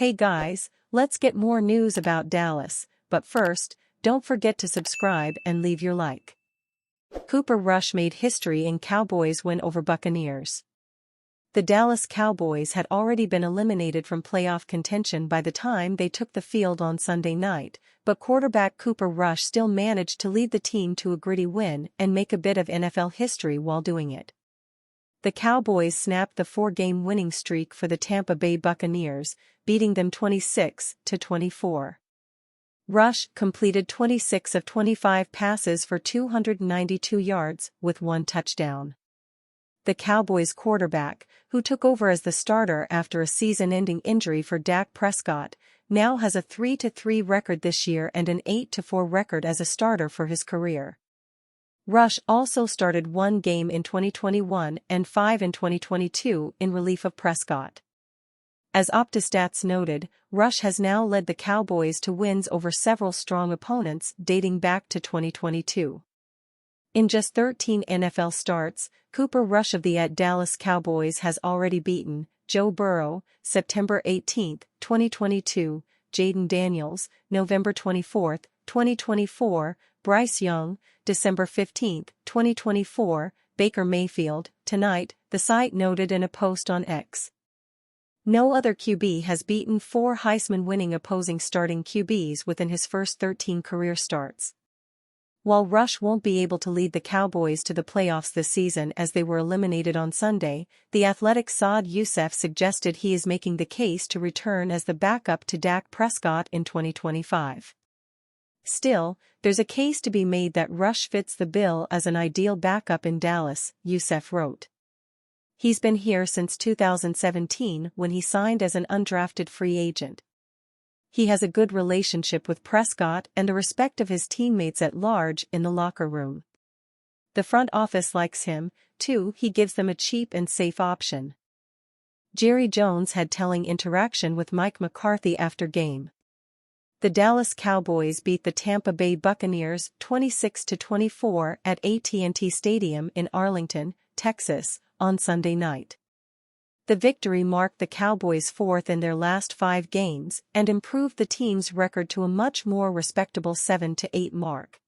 Hey guys, let's get more news about Dallas, but first, don't forget to subscribe and leave your like. Cooper Rush made history in Cowboys win over Buccaneers. The Dallas Cowboys had already been eliminated from playoff contention by the time they took the field on Sunday night, but quarterback Cooper Rush still managed to lead the team to a gritty win and make a bit of NFL history while doing it. The Cowboys snapped the four-game winning streak for the Tampa Bay Buccaneers, beating them 26-24. Rush completed 26 of 25 passes for 292 yards with one touchdown. The Cowboys quarterback, who took over as the starter after a season-ending injury for Dak Prescott, now has a 3-3 record this year and an 8-4 record as a starter for his career. Rush also started one game in 2021 and 5 in 2022 in relief of Prescott. As OptaStats noted, Rush has now led the Cowboys to wins over several strong opponents dating back to 2022. In just 13 NFL starts, Cooper Rush of the Dallas Cowboys has already beaten Joe Burrow, September 18, 2022, Jaden Daniels, November 24, 2024, Bryce Young, December 15, 2024, Baker Mayfield, tonight, the site noted in a post on X. No other QB has beaten four Heisman-winning opposing starting QBs within his first 13 career starts. While Rush won't be able to lead the Cowboys to the playoffs this season as they were eliminated on Sunday, The Athletic's Saad Youssef suggested he is making the case to return as the backup to Dak Prescott in 2025. Still, there's a case to be made that Rush fits the bill as an ideal backup in Dallas, Youssef wrote. He's been here since 2017 when he signed as an undrafted free agent. He has a good relationship with Prescott and the respect of his teammates at large in the locker room. The front office likes him, too. He gives them a cheap and safe option. Jerry Jones had telling interaction with Mike McCarthy after game. The Dallas Cowboys beat the Tampa Bay Buccaneers 26-24 at AT&T Stadium in Arlington, Texas, on Sunday night. The victory marked the Cowboys' fourth in their last 5 games and improved the team's record to a much more respectable 7-8 mark.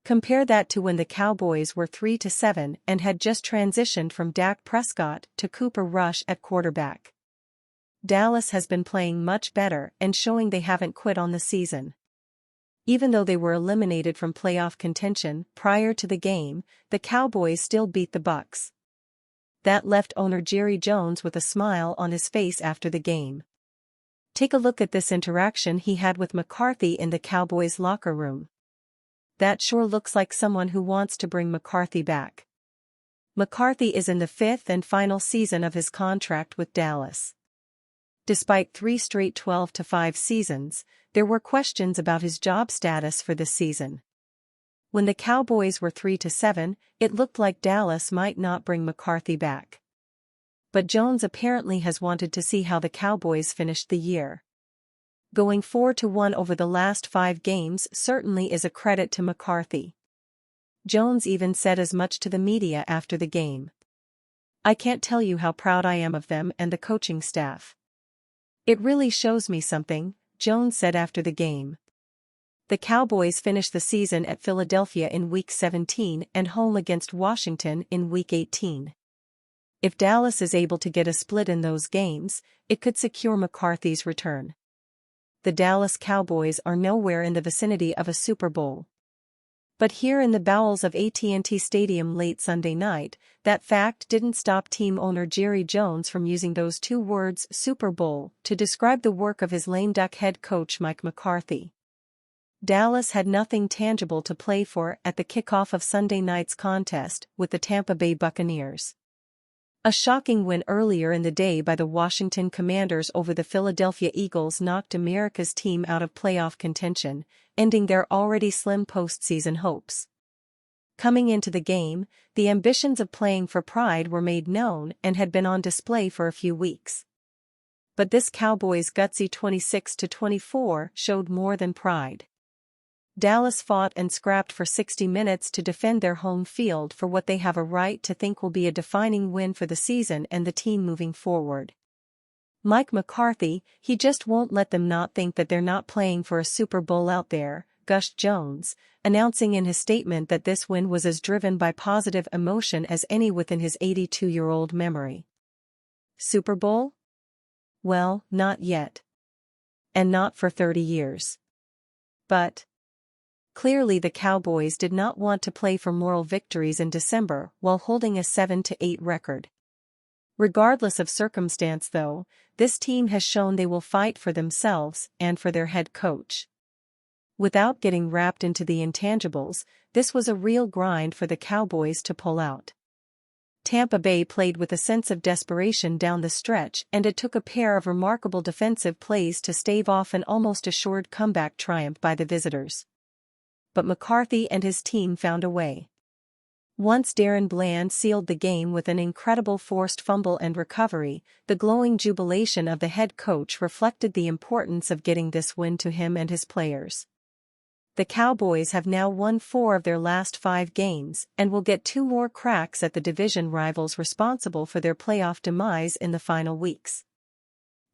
Compare that to when the Cowboys were 3-7 and had just transitioned from Dak Prescott to Cooper Rush at quarterback. Dallas has been playing much better and showing they haven't quit on the season. Even though they were eliminated from playoff contention prior to the game, the Cowboys still beat the Bucs. That left owner Jerry Jones with a smile on his face after the game. Take a look at this interaction he had with McCarthy in the Cowboys' locker room. That sure looks like someone who wants to bring McCarthy back. McCarthy is in the 5th and final season of his contract with Dallas. Despite 3 straight 12-5 seasons, there were questions about his job status for this season. When the Cowboys were 3-7, it looked like Dallas might not bring McCarthy back. But Jones apparently has wanted to see how the Cowboys finished the year. Going 4-1 over the last 5 games certainly is a credit to McCarthy. Jones even said as much to the media after the game. "I can't tell you how proud I am of them and the coaching staff. It really shows me something," Jones said after the game. The Cowboys finished the season at Philadelphia in Week 17 and home against Washington in Week 18. If Dallas is able to get a split in those games, it could secure McCarthy's return. The Dallas Cowboys are nowhere in the vicinity of a Super Bowl. But here in the bowels of AT&T Stadium late Sunday night, that fact didn't stop team owner Jerry Jones from using those 2 words, Super Bowl, to describe the work of his lame duck head coach Mike McCarthy. Dallas had nothing tangible to play for at the kickoff of Sunday night's contest with the Tampa Bay Buccaneers. A shocking win earlier in the day by the Washington Commanders over the Philadelphia Eagles knocked America's team out of playoff contention, ending their already slim postseason hopes. Coming into the game, the ambitions of playing for pride were made known and had been on display for a few weeks. But this Cowboys' gutsy 26-24 showed more than pride. Dallas fought and scrapped for 60 minutes to defend their home field for what they have a right to think will be a defining win for the season and the team moving forward. Mike McCarthy, he just won't let them not think that they're not playing for a Super Bowl out there, gushed Jones, announcing in his statement that this win was as driven by positive emotion as any within his 82-year-old memory. Super Bowl? Well, not yet. And not for 30 years. But clearly the Cowboys did not want to play for moral victories in December while holding a 7-8 record. Regardless of circumstance though, this team has shown they will fight for themselves and for their head coach. Without getting wrapped into the intangibles, this was a real grind for the Cowboys to pull out. Tampa Bay played with a sense of desperation down the stretch, and it took a pair of remarkable defensive plays to stave off an almost assured comeback triumph by the visitors. But McCarthy and his team found a way. Once Darren Bland sealed the game with an incredible forced fumble and recovery, the glowing jubilation of the head coach reflected the importance of getting this win to him and his players. The Cowboys have now won 4 of their last 5 games and will get 2 more cracks at the division rivals responsible for their playoff demise in the final weeks.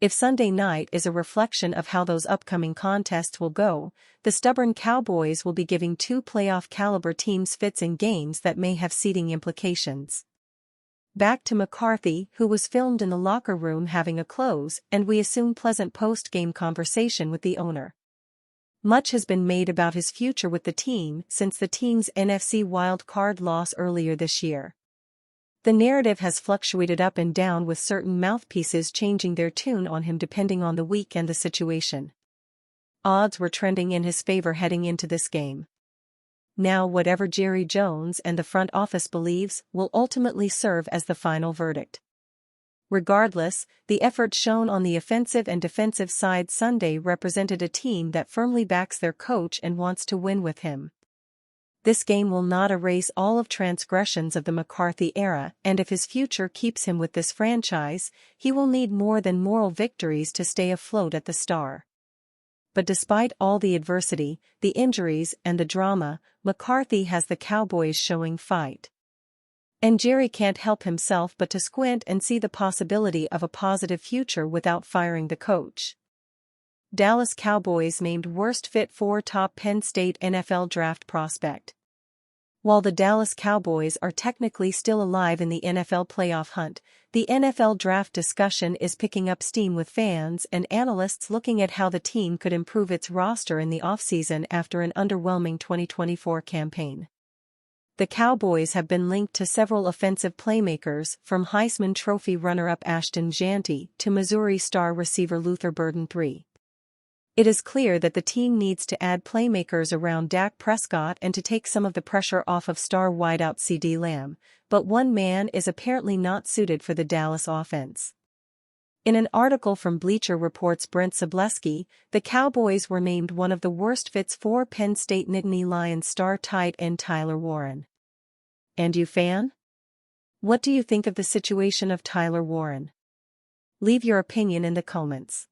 If Sunday night is a reflection of how those upcoming contests will go, the stubborn Cowboys will be giving 2 playoff-caliber teams fits in games that may have seeding implications. Back to McCarthy, who was filmed in the locker room having a close and we assume pleasant post-game conversation with the owner. Much has been made about his future with the team since the team's NFC wild-card loss earlier this year. The narrative has fluctuated up and down, with certain mouthpieces changing their tune on him depending on the week and the situation. Odds were trending in his favor heading into this game. Now whatever Jerry Jones and the front office believes will ultimately serve as the final verdict. Regardless, the effort shown on the offensive and defensive side Sunday represented a team that firmly backs their coach and wants to win with him. This game will not erase all of transgressions of the McCarthy era, and if his future keeps him with this franchise, he will need more than moral victories to stay afloat at the Star. But despite all the adversity, the injuries, and the drama, McCarthy has the Cowboys showing fight. And Jerry can't help himself but to squint and see the possibility of a positive future without firing the coach. Dallas Cowboys named worst fit for top Penn State NFL draft prospect. While the Dallas Cowboys are technically still alive in the NFL playoff hunt, the NFL draft discussion is picking up steam, with fans and analysts looking at how the team could improve its roster in the offseason after an underwhelming 2024 campaign. The Cowboys have been linked to several offensive playmakers, from Heisman Trophy runner-up Ashton Jeanty to Missouri star receiver Luther Burden III. It is clear that the team needs to add playmakers around Dak Prescott and to take some of the pressure off of star wideout CeeDee Lamb, but one man is apparently not suited for the Dallas offense. In an article from Bleacher Report's Brent Sobleski, the Cowboys were named one of the worst fits for Penn State Nittany Lions star tight end Tyler Warren. And you, fan? What do you think of the situation of Tyler Warren? Leave your opinion in the comments.